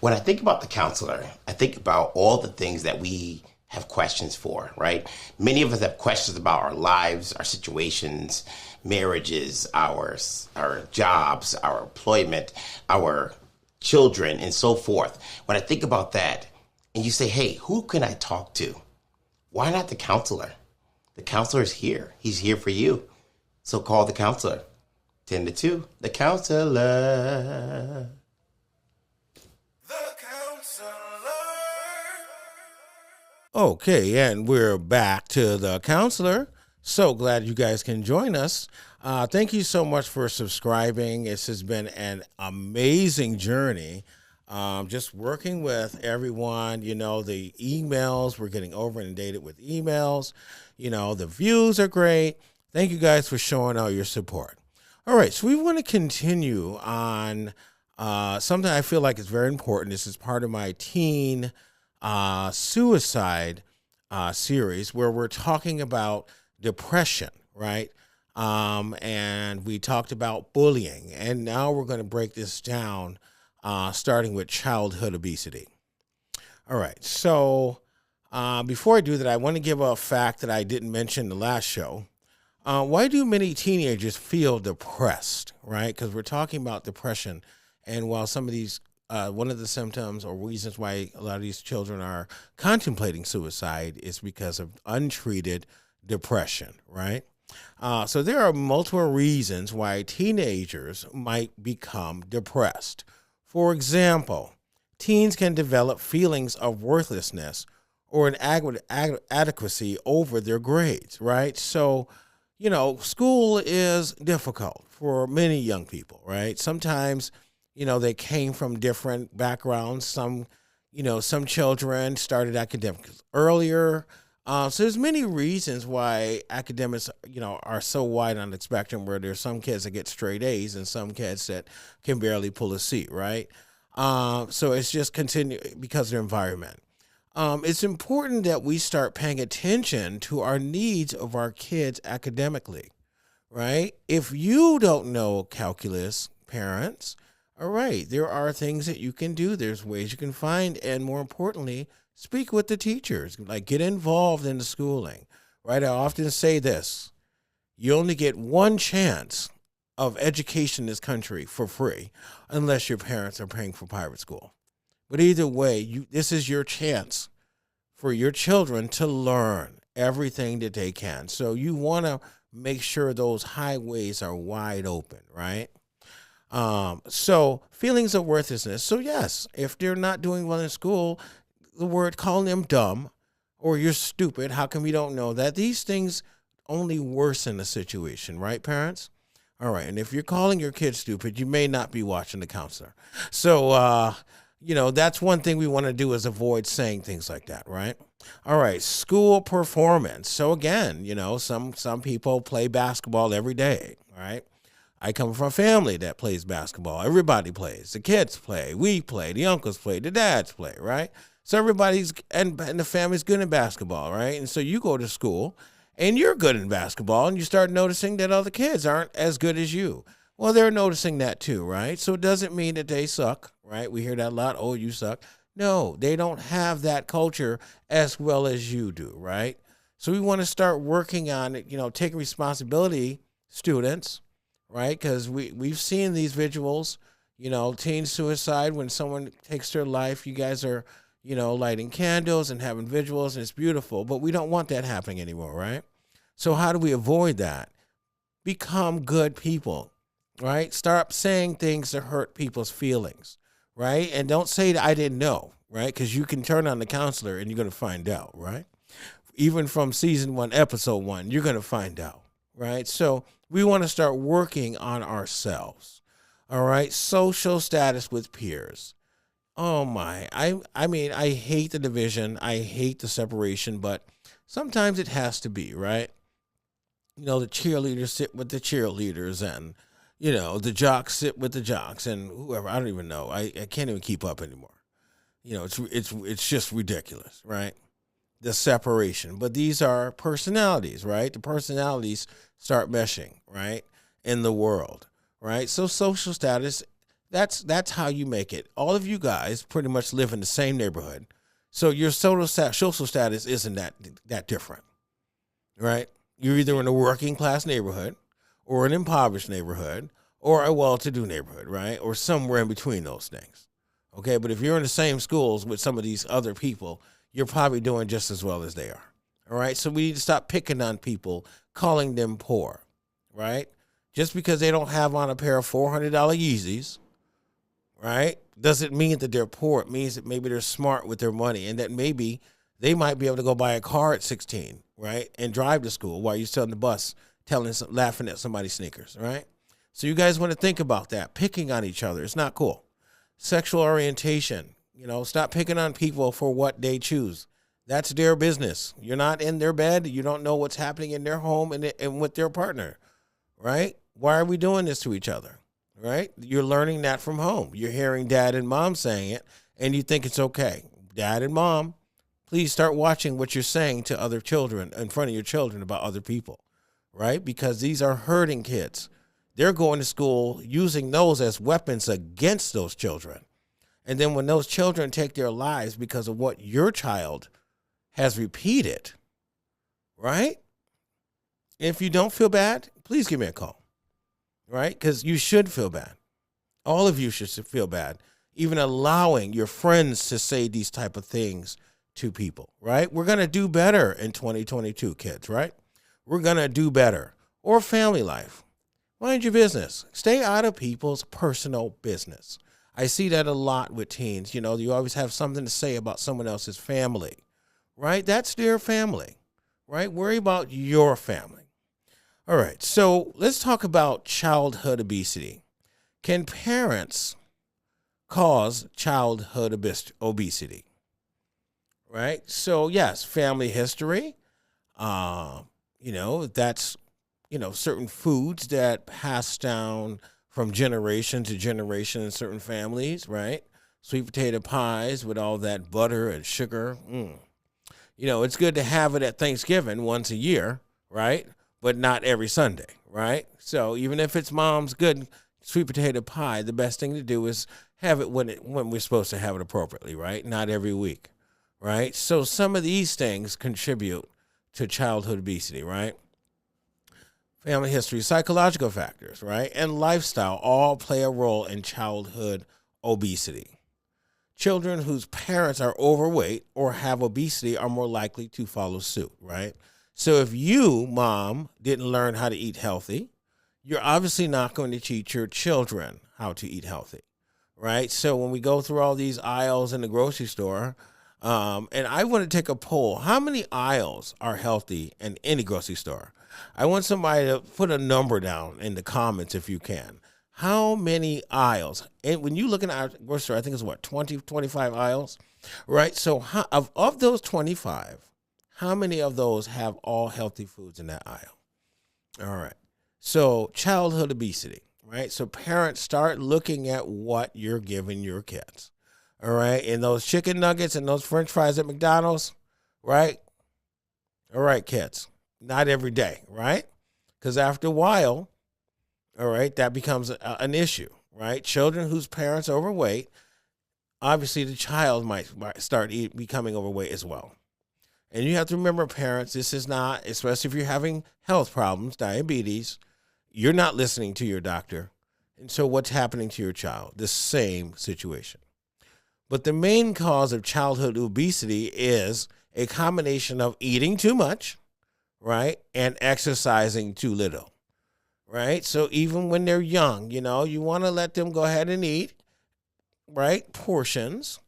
When I think about the counselor, I think about all the things that we have questions for, right? Many of us have questions about our lives, our situations, marriages, our jobs, our employment, our children, and so forth. When I think about that, and you say, hey, who can I talk to? Why not the counselor? The counselor is here. He's here for you. So call the counselor. 10 to 2, the counselor. Okay, and we're back to the counselor. So glad you guys can join us. Thank you so much for subscribing. This has been an amazing journey. Just working with everyone, the emails, we're getting over inundated with emails. The views are great. Thank you guys for showing all your support. All right, so we want to continue on something I feel like is very important. This is part of my teen suicide series where we're talking about depression, right? And we talked about bullying, and now we're going to break this down, starting with childhood obesity. All right, so before I do that, I want to give a fact that I didn't mention in the last show. Why do many teenagers feel depressed, right? Because we're talking about depression, and while some of these one of the symptoms or reasons why a lot of these children are contemplating suicide is because of untreated depression, right? So there are multiple reasons why teenagers might become depressed. For example, teens can develop feelings of worthlessness or inadequacy over their grades, right? So, school is difficult for many young people, right? Sometimes they came from different backgrounds. Some children started academics earlier. So there's many reasons why academics, are so wide on the spectrum where there's some kids that get straight A's and some kids that can barely pull a C, right? So it's just continue because of their environment. It's important that we start paying attention to our needs of our kids academically, right? If you don't know calculus, parents, all right, there are things that you can do. There's ways you can find, and more importantly, speak with the teachers, like get involved in the schooling, right? I often say this, you only get one chance of education in this country for free unless your parents are paying for private school. But either way, this is your chance for your children to learn everything that they can. So you want to make sure those highways are wide open, right? So feelings of worthlessness. So yes, if they're not doing well in school, the word calling them dumb or you're stupid, how come you don't know that? These things only worsen the situation, right, parents? All right. And if you're calling your kid stupid, you may not be watching the counselor. So, that's one thing we want to do is avoid saying things like that, right? All right. School performance. So again, some people play basketball every day, right? I come from a family that plays basketball. Everybody plays. The kids play. We play. The uncles play. The dads play, right? So everybody's, and the family's good in basketball, right? And so you go to school, and you're good in basketball, and you start noticing that other kids aren't as good as you. Well, they're noticing that too, right? So it doesn't mean that they suck, right? We hear that a lot. Oh, you suck. No, they don't have that culture as well as you do, right? So we want to start working on it, taking responsibility, students, right? Because we've seen these visuals, teen suicide, when someone takes their life, you guys are, lighting candles and having visuals, and it's beautiful, but we don't want that happening anymore, right? So how do we avoid that? Become good people, right? Start saying things that hurt people's feelings, right? And don't say that I didn't know, right? Because you can turn on the counselor and you're going to find out, right? Even from season 1, episode 1, you're going to find out, right? So we want to start working on ourselves. All right. Social status with peers. Oh my. I mean, I hate the division. I hate the separation, but sometimes it has to be, right? The cheerleaders sit with the cheerleaders, and, the jocks sit with the jocks, and whoever. I don't even know. I can't even keep up anymore. It's just ridiculous, right? The separation. But these are personalities, right? The personalities start meshing, right, in the world, right? So social status, That's how you make it. All of you guys pretty much live in the same neighborhood, so your social status isn't that different, right? You're either in a working class neighborhood, or an impoverished neighborhood, or a well-to-do neighborhood, right? Or somewhere in between those things. Okay, but if you're in the same schools with some of these other people, you're probably doing just as well as they are. All right, so we need to stop picking on people, calling them poor, right? Just because they don't have on a pair of $400 Yeezys, right, doesn't mean that they're poor. It means that maybe they're smart with their money, and that maybe they might be able to go buy a car at 16, right, and drive to school while you're still on the bus laughing at somebody's sneakers, right? So you guys want to think about that. Picking on each other, it's not cool. Sexual orientation, stop picking on people for what they choose. That's their business. You're not in their bed. You don't know what's happening in their home and with their partner, right? Why are we doing this to each other, right? You're learning that from home. You're hearing dad and mom saying it, and you think it's okay. Dad and mom, please start watching what you're saying to other children in front of your children about other people, right? Because these are hurting kids. They're going to school using those as weapons against those children. And then when those children take their lives because of what your child has repeated, right? If you don't feel bad, please give me a call, right? Because you should feel bad. All of you should feel bad, even allowing your friends to say these type of things to people, right? We're going to do better in 2022, kids, right? We're going to do better. Or family life. Mind your business. Stay out of people's personal business. I see that a lot with teens. You always have something to say about someone else's family, right? That's their family, right? Worry about your family. All right, so let's talk about childhood obesity. Can parents cause childhood obesity? Right? So, yes, family history. That's, certain foods that pass down from generation to generation in certain families, right? Sweet potato pies with all that butter and sugar. It's good to have it at Thanksgiving once a year, right? But not every Sunday, right? So even if it's mom's good sweet potato pie, the best thing to do is have it when we're supposed to have it appropriately, right? Not every week, right? So some of these things contribute to childhood obesity, right? Family history, psychological factors, right? And lifestyle all play a role in childhood obesity. Children whose parents are overweight or have obesity are more likely to follow suit, right? So if you, mom, didn't learn how to eat healthy, you're obviously not going to teach your children how to eat healthy, right? So when we go through all these aisles in the grocery store, and I want to take a poll, how many aisles are healthy in any grocery store? I want somebody to put a number down in the comments if you can. How many aisles? And when you look at our grocery store, I think it's 20, 25 aisles, right? So of those 25, how many of those have all healthy foods in that aisle? All right. So childhood obesity, right? So parents, start looking at what you're giving your kids. All right. And those chicken nuggets and those French fries at McDonald's, right? All right, kids. Not every day, right? Because after a while, all right, that becomes an issue, right? Children whose parents are overweight, obviously the child might start becoming overweight as well. And you have to remember, parents, this is not, especially if you're having health problems, diabetes, you're not listening to your doctor. And so what's happening to your child? The same situation. But the main cause of childhood obesity is a combination of eating too much, right, and exercising too little, right? So even when they're young, you want to let them go ahead and eat, right, portions.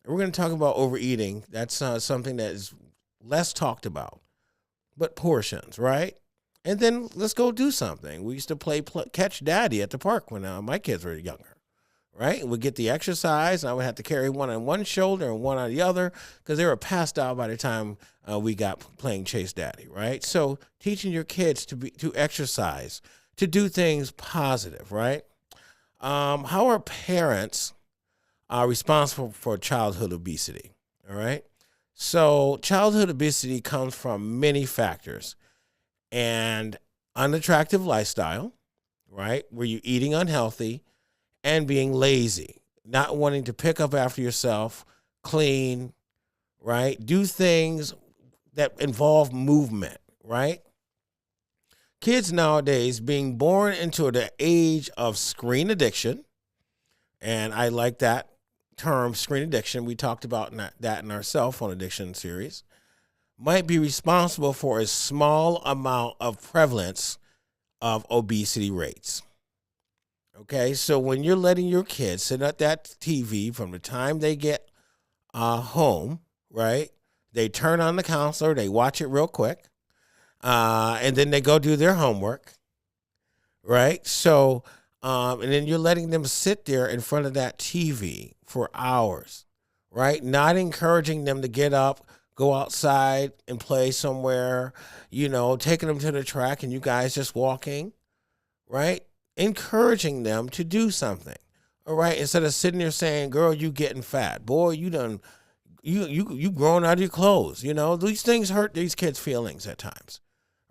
We're going to talk about overeating. That's something that is less talked about, but portions, right? And then let's go do something. We used to play catch daddy at the park when my kids were younger, right? We'd get the exercise. I would have to carry one on one shoulder and one on the other because they were passed out by the time we got playing chase daddy, right? So teaching your kids to exercise, to do things positive, right? How are parents responsible for childhood obesity? All right. So childhood obesity comes from many factors, and unattractive lifestyle, right? Where you're eating unhealthy and being lazy, not wanting to pick up after yourself, clean, right? Do things that involve movement, right? Kids nowadays being born into the age of screen addiction, and I like that term, screen addiction. We talked about that in our cell phone addiction series, might be responsible for a small amount of prevalence of obesity rates. Okay, so when you're letting your kids sit at that TV from the time they get home, right? They turn on the counselor, they watch it real quick, and then they go do their homework, right? So, and then you're letting them sit there in front of that TV for hours, right? Not encouraging them to get up, go outside and play somewhere, taking them to the track and you guys just walking, right? Encouraging them to do something, all right? Instead of sitting there saying, girl, you getting fat. Boy, you growing out of your clothes. These things hurt these kids' feelings at times,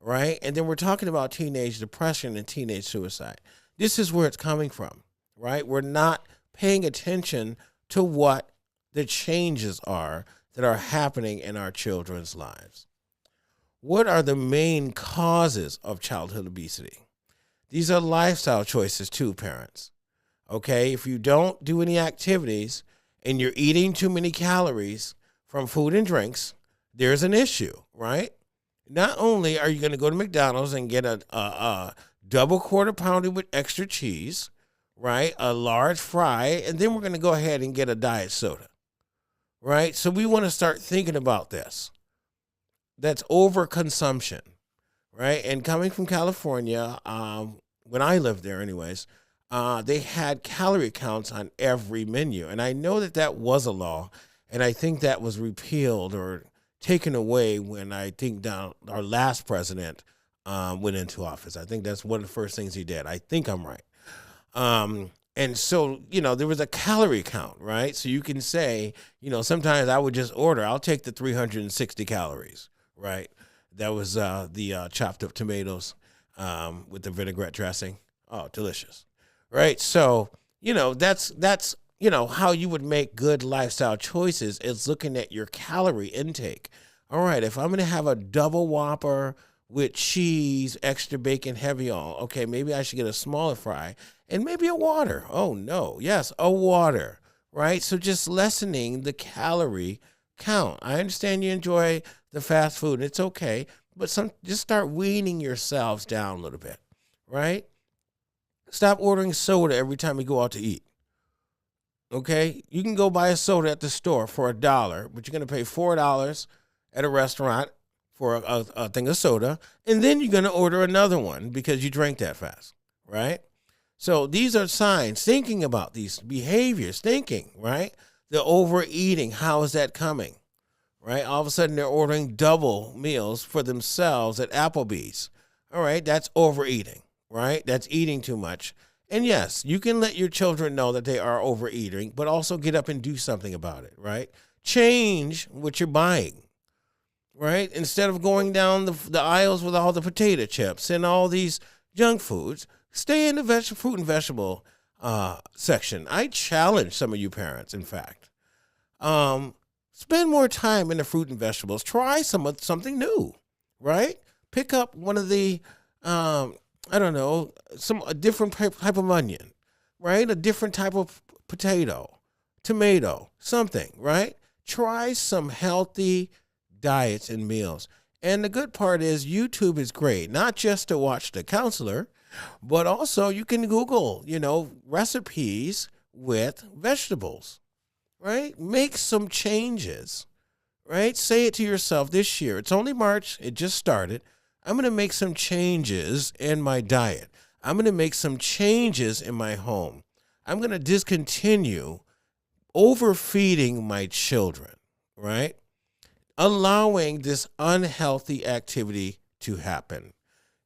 right? And then we're talking about teenage depression and teenage suicide. This is where it's coming from, right? We're not paying attention to what the changes are that are happening in our children's lives. What are the main causes of childhood obesity? These are lifestyle choices too, parents. Okay, if you don't do any activities and you're eating too many calories from food and drinks, there's an issue, right? Not only are you going to go to McDonald's and get a double quarter pounder with extra cheese, right? A large fry, and then we're going to go ahead and get a diet soda, right? So we want to start thinking about this. That's overconsumption, right? And coming from California, when I lived there anyways, they had calorie counts on every menu. And I know that was a law, and I think that was repealed or taken away when I think our last president went into office. I think that's one of the first things he did. I think I'm right. And so, there was a calorie count, right? So you can say, sometimes I would just order, I'll take the 360 calories, right? That was the chopped up tomatoes with the vinaigrette dressing. Oh, delicious. Right. So, that's how you would make good lifestyle choices is looking at your calorie intake. All right. If I'm going to have a double Whopper with cheese, extra bacon, heavy on, okay, maybe I should get a smaller fry and maybe a water. Oh, no. Yes, a water. Right. So just lessening the calorie count. I understand you enjoy the fast food. It's okay. But just start weaning yourselves down a little bit. Right. Stop ordering soda every time you go out to eat. Okay? You can go buy a soda at the store for $1, but you're going to pay $4 at a restaurant for a thing of soda, and then you're going to order another one because you drank that fast, right? So these are signs, thinking about these behaviors, right? The overeating, how is that coming, right? All of a sudden they're ordering double meals for themselves at Applebee's. All right, that's overeating. Right? That's eating too much. And yes, you can let your children know that they are overeating, but also get up and do something about it, right? Change what you're buying, right? Instead of going down the aisles with all the potato chips and all these junk foods, stay in the fruit and vegetable section. I challenge some of you parents, in fact. Spend more time in the fruit and vegetables. Try something new, right? Pick up one of the a different type of onion, right? A different type of potato, tomato, something, right? Try some healthy diets and meals. And the good part is YouTube is great, not just to watch the counselor, but also you can Google, recipes with vegetables, right? Make some changes, right? Say it to yourself this year. It's only March. It just started. I'm going to make some changes in my diet. I'm going to make some changes in my home. I'm going to discontinue overfeeding my children, right? Allowing this unhealthy activity to happen.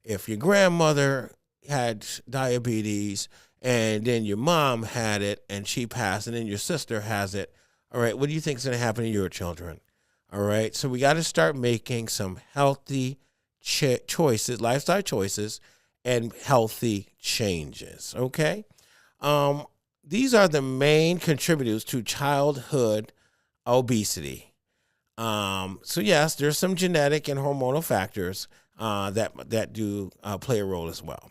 If your grandmother had diabetes and then your mom had it and she passed and then your sister has it, all right, what do you think is going to happen to your children? All right, so we got to start making some healthy choices, lifestyle choices, and healthy changes. Okay. these are the main contributors to childhood obesity. So yes, there's some genetic and hormonal factors that do play a role as well.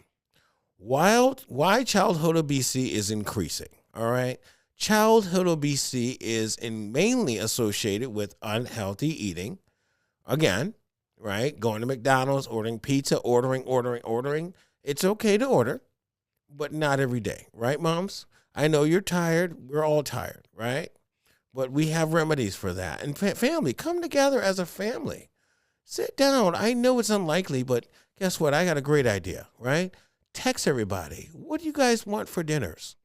Why childhood obesity is increasing? All right, childhood obesity is mainly associated with unhealthy eating. Again, right, going to McDonald's, ordering pizza, ordering. It's okay to order, but not every day, right, moms? I know you're tired. We're all tired, right? But we have remedies for that. And family, come together as a family. Sit down. I know it's unlikely, but guess what? I got a great idea, right? Text everybody. What do you guys want for dinners?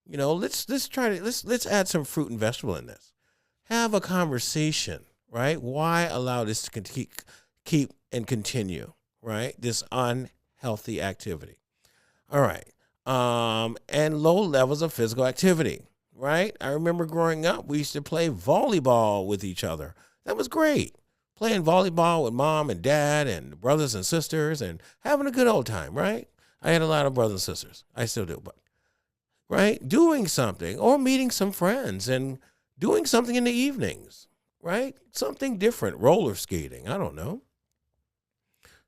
You know, let's add some fruit and vegetable in this. Have a conversation, right? Why allow this to keep and continue, right? This unhealthy activity. All right. And low levels of physical activity, right? I remember growing up, we used to play volleyball with each other. That was great. Playing volleyball with mom and dad and brothers and sisters and having a good old time, right? I had a lot of brothers and sisters. I still do, but right? Doing something or meeting some friends and doing something in the evenings, right? Something different, roller skating, I don't know.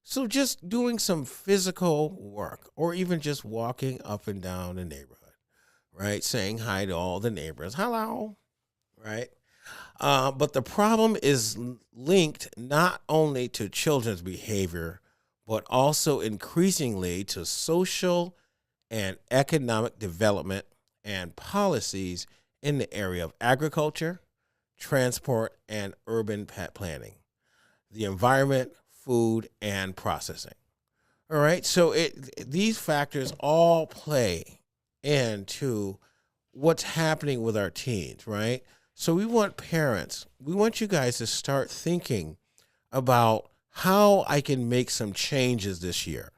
So just doing some physical work or even just walking up and down the neighborhood, right? Saying hi to all the neighbors. Hello, right? But the problem is linked not only to children's behavior, but also increasingly to social and economic development and policies in the area of agriculture, transport, and urban planning, the environment, food, and processing. All right, so these factors all play into what's happening with our teens, right? So we want you guys to start thinking about how I can make some changes this year.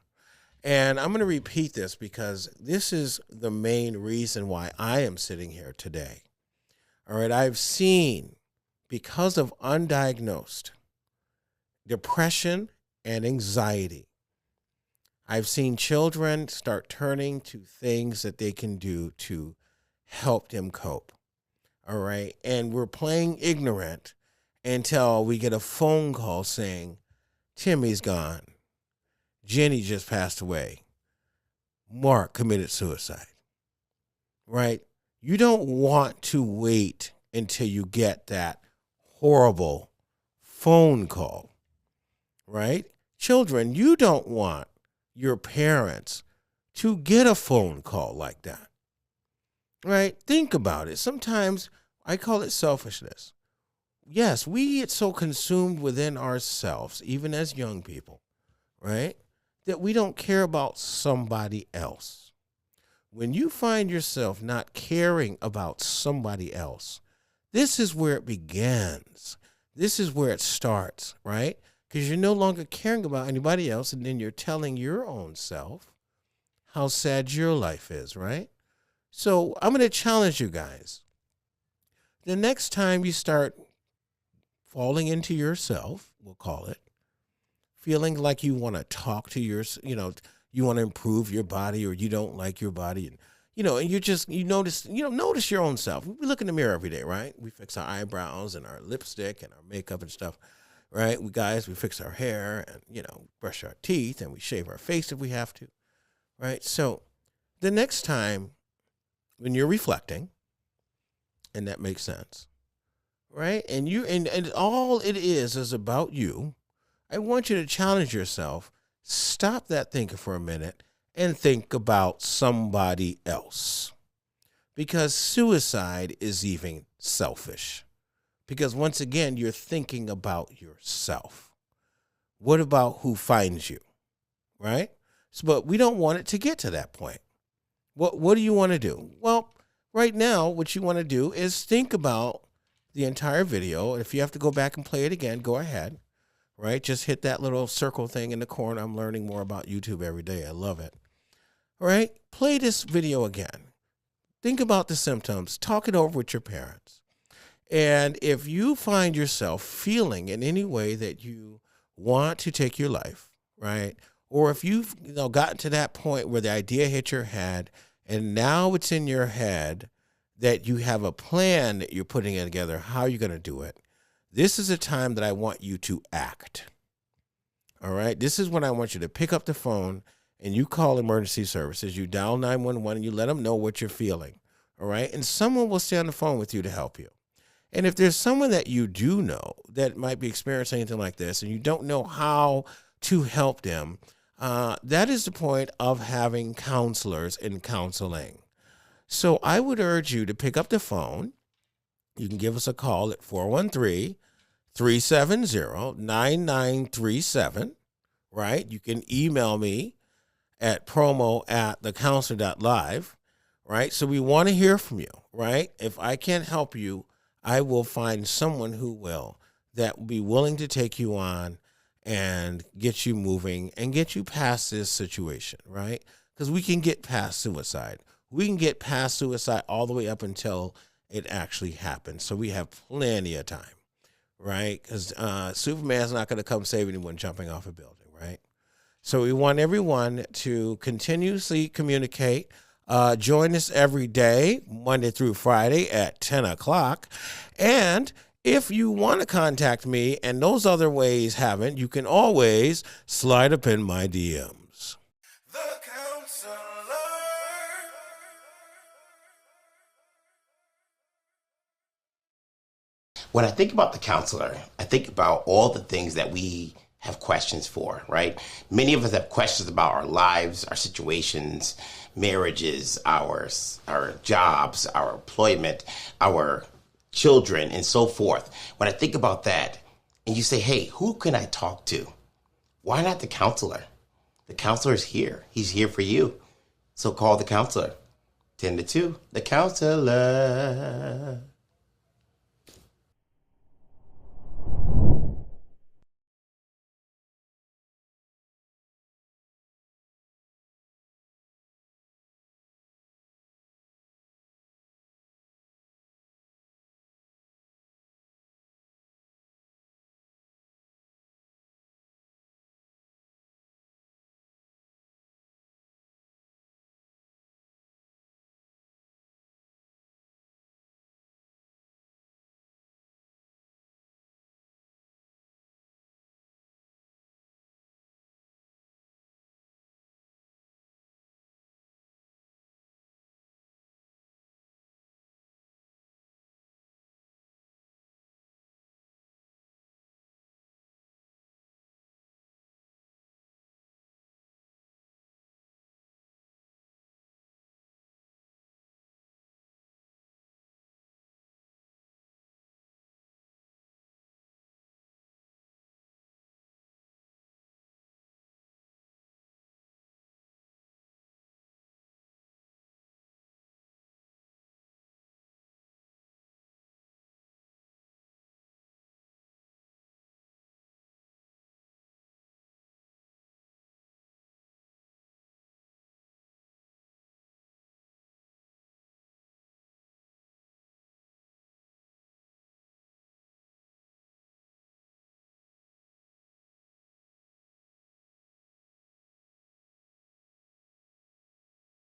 And I'm going to repeat this because this is the main reason why I am sitting here today. All right, I've seen, because of undiagnosed depression and anxiety, I've seen children start turning to things that they can do to help them cope. All right. And we're playing ignorant until we get a phone call saying, Timmy's gone. Jenny just passed away. Mark committed suicide. Right? You don't want to wait until you get that horrible phone call. Right? Children, you don't want your parents to get a phone call like that. Right? Think about it. Sometimes I call it selfishness. Yes, we get so consumed within ourselves, even as young people, right, that we don't care about somebody else. When you find yourself not caring about somebody else, this is where it begins. This is where it starts, right? Because you're no longer caring about anybody else, and then you're telling your own self how sad your life is, right? So I'm going to challenge you guys. The next time you start falling into yourself, we'll call it, feeling like you want to talk to you want to improve your body, or you don't like your body, and you notice your own self. We look in the mirror every day, right? We fix our eyebrows and our lipstick and our makeup and stuff, right? We fix our hair and, brush our teeth, and we shave our face if we have to, right? So the next time when you're reflecting, and that makes sense, right? And all it is about you. I want you to challenge yourself. Stop that thinking for a minute and think about somebody else. Because suicide is even selfish. Because once again, you're thinking about yourself. What about who finds you, right? But we don't want it to get to that point. What do you want to do? Well, right now, what you want to do is think about the entire video. If you have to go back and play it again, go ahead, right? Just hit that little circle thing in the corner. I'm learning more about YouTube every day. I love it. All right? Play this video again. Think about the symptoms. Talk it over with your parents. And if you find yourself feeling in any way that you want to take your life, right? Or if you've gotten to that point where the idea hit your head And now it's in your head that you have a plan that you're putting together, how you're going to do it. This is a time that I want you to act. All right. This is when I want you to pick up the phone and you call emergency services. You dial 911 and you let them know what you're feeling. All right. And someone will stay on the phone with you to help you. And if there's someone that you do know that might be experiencing anything like this and you don't know how to help them, that is the point of having counselors and counseling. So I would urge you to pick up the phone. You can give us a call at 413-370-9937, right? You can email me at promo@thecounselor.live, right? So we want to hear from you, right? If I can't help you, I will find someone who will, that will be willing to take you on and get you moving and get you past this situation, right? Because we can get past suicide. We can get past suicide all the way up until it actually happens. So we have plenty of time, right? Because Superman's not going to come save anyone jumping off a building, right? So we want everyone to continuously communicate. Join us every day, Monday through Friday at 10 o'clock. And if you want to contact me and those other ways haven't, you can always slide up in my DMs. The Counselor. When I think about the counselor, I think about all the things that we have questions for, right? Many of us have questions about our lives, our situations, marriages, our jobs, our employment, our children, and so forth. When I think about that, and you say, hey, who can I talk to? Why not the counselor? The counselor is here. He's here for you. So call the counselor. 10 to 2, the counselor.